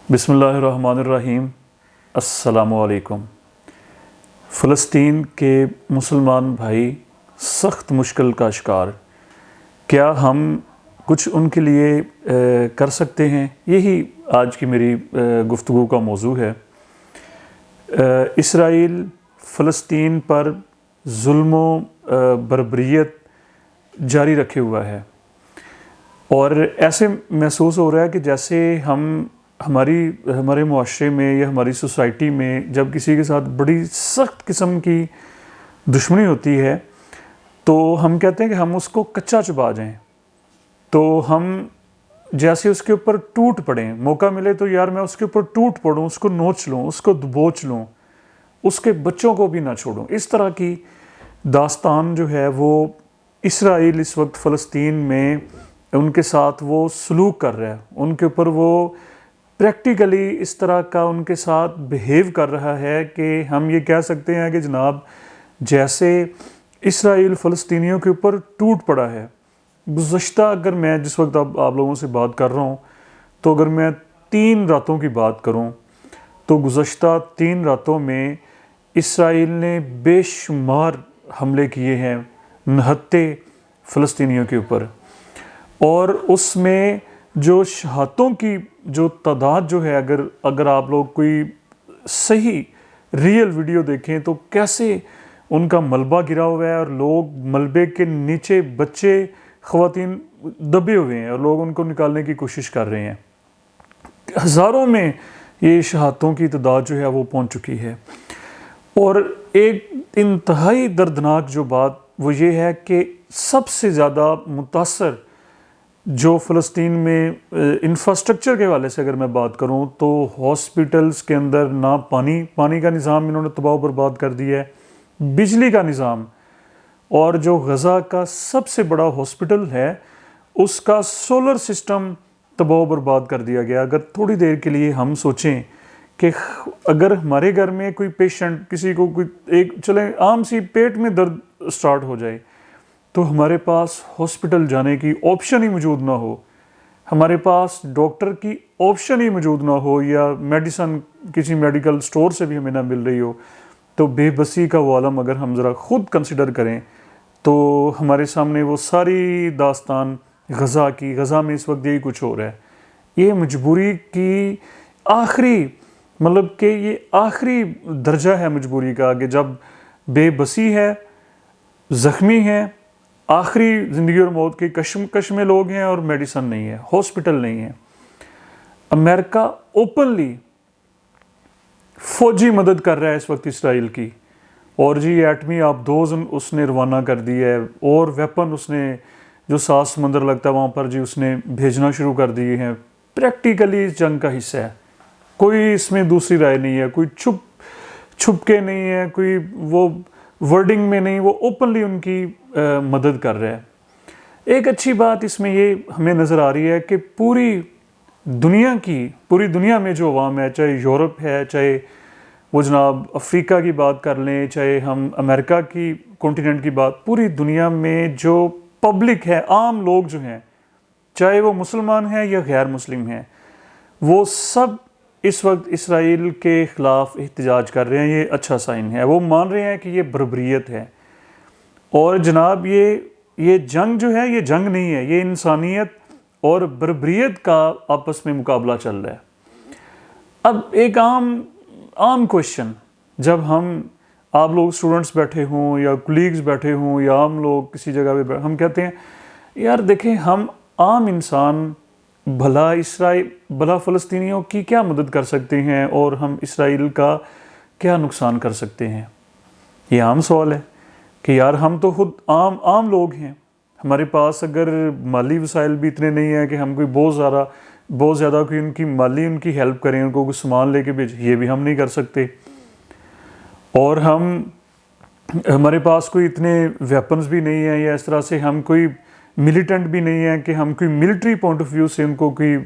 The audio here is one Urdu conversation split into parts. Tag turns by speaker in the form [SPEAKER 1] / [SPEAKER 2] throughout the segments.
[SPEAKER 1] بسم اللہ الرحمن الرحیم۔ السلام علیکم۔ فلسطین کے مسلمان بھائی سخت مشکل کا شکار، کیا ہم کچھ ان کے لیے کر سکتے ہیں؟ یہی آج کی میری گفتگو کا موضوع ہے۔ اسرائیل فلسطین پر ظلم و بربریت جاری رکھے ہوا ہے، اور ایسے محسوس ہو رہا ہے کہ جیسے ہمارے معاشرے میں یا ہماری سوسائٹی میں جب کسی کے ساتھ بڑی سخت قسم کی دشمنی ہوتی ہے تو ہم کہتے ہیں کہ ہم اس کو کچا چبا جائیں، تو ہم جیسے اس کے اوپر ٹوٹ پڑیں، موقع ملے تو یار میں اس کے اوپر ٹوٹ پڑوں، اس کو نوچ لوں، اس کو دبوچ لوں، اس کے بچوں کو بھی نہ چھوڑوں۔ اس طرح کی داستان جو ہے وہ اسرائیل اس وقت فلسطین میں ان کے ساتھ وہ سلوک کر رہا ہے، ان کے اوپر وہ پریکٹیکلی اس طرح کا ان کے ساتھ بیہیو کر رہا ہے کہ ہم یہ کہہ سکتے ہیں کہ جناب جیسے اسرائیل فلسطینیوں کے اوپر ٹوٹ پڑا ہے۔ گزشتہ اگر میں جس وقت آپ لوگوں سے بات کر رہا ہوں تو اگر میں 3 راتوں کی بات کروں تو گزشتہ 3 راتوں میں اسرائیل نے بے شمار حملے کیے ہیں نہتے فلسطینیوں کے اوپر، اور اس میں جو شہادتوں کی جو تعداد جو ہے، اگر آپ لوگ کوئی صحیح ریئل ویڈیو دیکھیں تو کیسے ان کا ملبہ گرا ہوا ہے اور لوگ ملبے کے نیچے بچے خواتین دبے ہوئے ہیں اور لوگ ان کو نکالنے کی کوشش کر رہے ہیں۔ ہزاروں میں یہ شہادتوں کی تعداد جو ہے وہ پہنچ چکی ہے، اور ایک انتہائی دردناک جو بات وہ یہ ہے کہ سب سے زیادہ متاثر جو فلسطین میں انفراسٹرکچر کے حوالے سے اگر میں بات کروں تو ہاسپٹلز کے اندر نہ پانی کا نظام انہوں نے تباہ و برباد کر دیا ہے، بجلی کا نظام، اور جو غزہ کا سب سے بڑا ہاسپٹل ہے اس کا سولر سسٹم تباہ و برباد کر دیا گیا۔ اگر تھوڑی دیر کے لیے ہم سوچیں کہ اگر ہمارے گھر میں کوئی پیشنٹ، کسی کو چلیں عام سی پیٹ میں درد سٹارٹ ہو جائے تو ہمارے پاس ہاسپٹل جانے کی آپشن ہی موجود نہ ہو، ہمارے پاس ڈاکٹر کی آپشن ہی موجود نہ ہو، یا میڈیسن کسی میڈیکل سٹور سے بھی ہمیں نہ مل رہی ہو، تو بے بسی کا وہ عالم اگر ہم ذرا خود کنسیڈر کریں تو ہمارے سامنے وہ ساری داستان غزہ میں اس وقت یہی کچھ ہو رہا ہے۔ یہ مجبوری کی یہ آخری درجہ ہے مجبوری کا، کہ جب بے بسی ہے، زخمی ہے، آخری زندگی اور موت کی کشمکش میں لوگ ہیں اور میڈیسن نہیں ہے، ہاسپٹل نہیں ہے۔ امریکہ اوپنلی فوجی مدد کر رہا ہے اس وقت اسرائیل کی، اور جی ایٹمی آبدوز اس نے روانہ کر دی ہے، اور ویپن اس نے جو 7 سمندر لگتا ہے وہاں پر جی اس نے بھیجنا شروع کر دیے ہیں۔ پریکٹیکلی اس جنگ کا حصہ ہے، کوئی اس میں دوسری رائے نہیں ہے، کوئی چھپ کے نہیں ہے، کوئی وہ ورڈنگ میں نہیں، وہ اوپنلی ان کی مدد کر رہا ہے۔ ایک اچھی بات اس میں یہ ہمیں نظر آ رہی ہے کہ پوری دنیا میں جو عوام ہے، چاہے یورپ ہے، چاہے وہ جناب افریقہ کی بات کر لیں، چاہے ہم امریکہ کی کانٹیننٹ کی بات، پوری دنیا میں جو پبلک ہے، عام لوگ جو ہیں، چاہے وہ مسلمان ہیں یا غیر مسلم ہیں، وہ سب اس وقت اسرائیل کے خلاف احتجاج کر رہے ہیں۔ یہ اچھا سائن ہے، وہ مان رہے ہیں کہ یہ بربریت ہے، اور جناب یہ جنگ جو ہے یہ جنگ نہیں ہے، یہ انسانیت اور بربریت کا آپس میں مقابلہ چل رہا ہے۔ اب ایک عام کوشچن، جب آپ لوگ اسٹوڈنٹس بیٹھے ہوں یا کولیگز بیٹھے ہوں یا عام لوگ کسی جگہ پہ ہم کہتے ہیں یار دیکھیں ہم عام انسان بھلا فلسطینیوں کی کیا مدد کر سکتے ہیں اور ہم اسرائیل کا کیا نقصان کر سکتے ہیں؟ یہ عام سوال ہے کہ یار ہم تو خود عام لوگ ہیں، ہمارے پاس اگر مالی وسائل بھی اتنے نہیں ہیں کہ ہم کوئی بہت زیادہ کوئی ان کی ہیلپ کریں، ان کو کوئی سامان لے کے بھیجیں، یہ بھی ہم نہیں کر سکتے، اور ہمارے پاس کوئی اتنے ویپنز بھی نہیں ہیں، یا اس طرح سے ہم کوئی ملیٹنٹ بھی نہیں ہیں کہ ہم کوئی ملٹری پوائنٹ آف ویو سے ان کو کوئی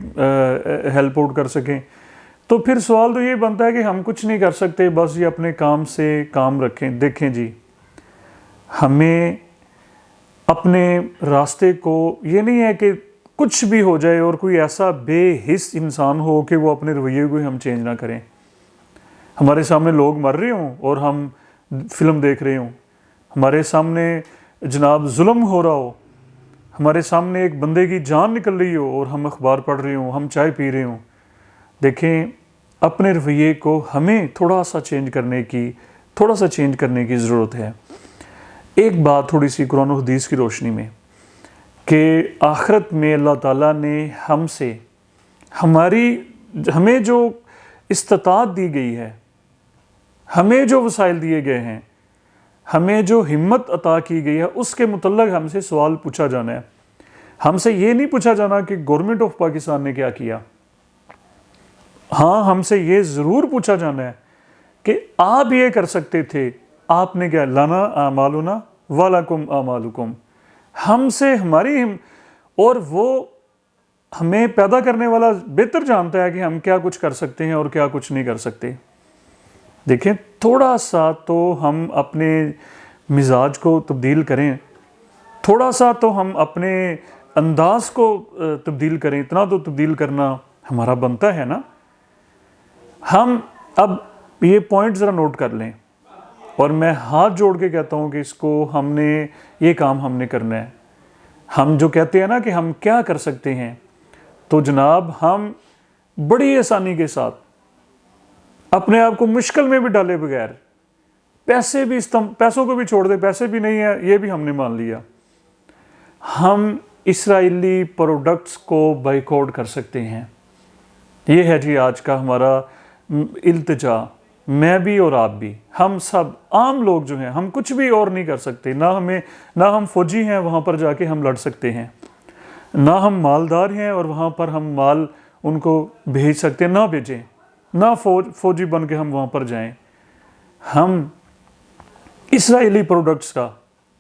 [SPEAKER 1] ہیلپ آؤٹ کر سکیں۔ تو پھر سوال تو یہ بنتا ہے کہ ہم کچھ نہیں کر سکتے، بس یہ اپنے کام سے کام رکھیں۔ دیکھیں جی، ہمیں اپنے راستے کو، یہ نہیں ہے کہ کچھ بھی ہو جائے اور کوئی ایسا بے حس انسان ہو کہ وہ اپنے رویے کو ہم چینج نہ کریں. ہمارے سامنے لوگ مر رہے ہوں اور ہم فلم دیکھ رہے ہوں، ہمارے سامنے جناب ظلم ہو رہا ہو، ہمارے سامنے ایک بندے کی جان نکل رہی ہو اور ہم اخبار پڑھ رہے ہوں، ہم چائے پی رہے ہوں. دیکھیں اپنے رویے کو ہمیں تھوڑا سا چینج کرنے کی ضرورت ہے. ایک بات تھوڑی سی قرآن و حدیث کی روشنی میں، کہ آخرت میں اللہ تعالیٰ نے ہمیں جو استطاعت دی گئی ہے، ہمیں جو وسائل دیے گئے ہیں، ہمیں جو ہمت عطا کی گئی ہے، اس کے متعلق ہم سے سوال پوچھا جانا ہے. ہم سے یہ نہیں پوچھا جانا کہ گورنمنٹ آف پاکستان نے کیا کیا. ہاں ہم سے یہ ضرور پوچھا جانا ہے کہ آپ یہ کر سکتے تھے، آپ نے کیا. لنا اعمالنا ولکم اعمالکم. ہم سے اور وہ ہمیں پیدا کرنے والا بہتر جانتا ہے کہ ہم کیا کچھ کر سکتے ہیں اور کیا کچھ نہیں کر سکتے. دیکھیں تھوڑا سا تو ہم اپنے مزاج کو تبدیل کریں، تھوڑا سا تو ہم اپنے انداز کو تبدیل کریں. اتنا تو تبدیل کرنا ہمارا بنتا ہے نا. ہم اب یہ پوائنٹ ذرا نوٹ کر لیں، اور میں ہاتھ جوڑ کے کہتا ہوں کہ اس کو یہ کام ہم نے کرنا ہے. ہم جو کہتے ہیں نا کہ ہم کیا کر سکتے ہیں، تو جناب ہم بڑی آسانی کے ساتھ اپنے آپ کو مشکل میں بھی ڈالے بغیر، پیسوں کو بھی چھوڑ دیں، پیسے بھی نہیں ہیں یہ بھی ہم نے مان لیا، ہم اسرائیلی پروڈکٹس کو بائیکاٹ کر سکتے ہیں. یہ ہے جی آج کا ہمارا التجا. میں بھی اور آپ بھی، ہم سب عام لوگ جو ہیں، ہم کچھ بھی اور نہیں کر سکتے. نہ ہم فوجی ہیں وہاں پر جا کے ہم لڑ سکتے ہیں، نہ ہم مالدار ہیں اور وہاں پر ہم مال ان کو بھیج سکتے ہیں، نہ بھیجیں، نہ فوجی بن کے ہم وہاں پر جائیں. ہم اسرائیلی پروڈکٹس کا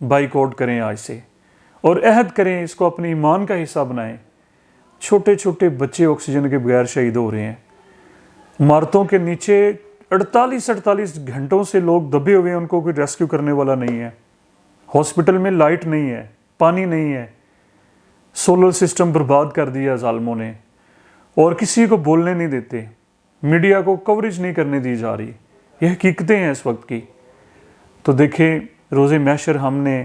[SPEAKER 1] بائیکاٹ کریں آج سے، اور عہد کریں، اس کو اپنے ایمان کا حصہ بنائیں. چھوٹے چھوٹے بچے آکسیجن کے بغیر شہید ہو رہے ہیں. عمارتوں کے نیچے 48 گھنٹوں سے لوگ دبے ہوئے ہیں، ان کو کوئی ریسکیو کرنے والا نہیں ہے. ہاسپٹل میں لائٹ نہیں ہے، پانی نہیں ہے، سولر سسٹم برباد کر دیا ظالموں نے، اور کسی کو بولنے نہیں دیتے، میڈیا کو کوریج نہیں کرنے دی جا رہی. یہ حقیقتیں ہیں اس وقت کی. تو دیکھیں روز محشر ہم نے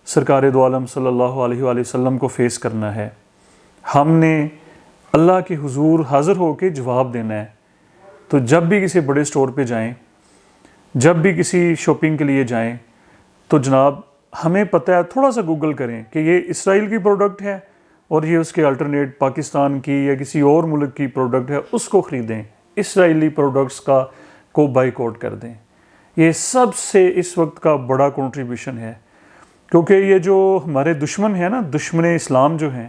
[SPEAKER 1] سرکار دو عالم صلی اللہ علیہ وآلہ وسلم کو فیس کرنا ہے. ہم نے اللہ کے حضور حاضر ہو کے جواب دینا ہے. تو جب بھی کسی بڑے سٹور پہ جائیں، جب بھی کسی شاپنگ کے لیے جائیں، تو جناب ہمیں پتہ ہے، تھوڑا سا گوگل کریں کہ یہ اسرائیل کی پروڈکٹ ہے اور یہ اس کے الٹرنیٹ پاکستان کی یا کسی اور ملک کی پروڈکٹ ہے، اس کو خریدیں. اسرائیلی پروڈکٹس کو بائیکاٹ کر دیں. یہ سب سے اس وقت کا بڑا کنٹریبیوشن ہے، کیونکہ یہ جو ہمارے دشمن ہیں نا، دشمن اسلام جو ہیں،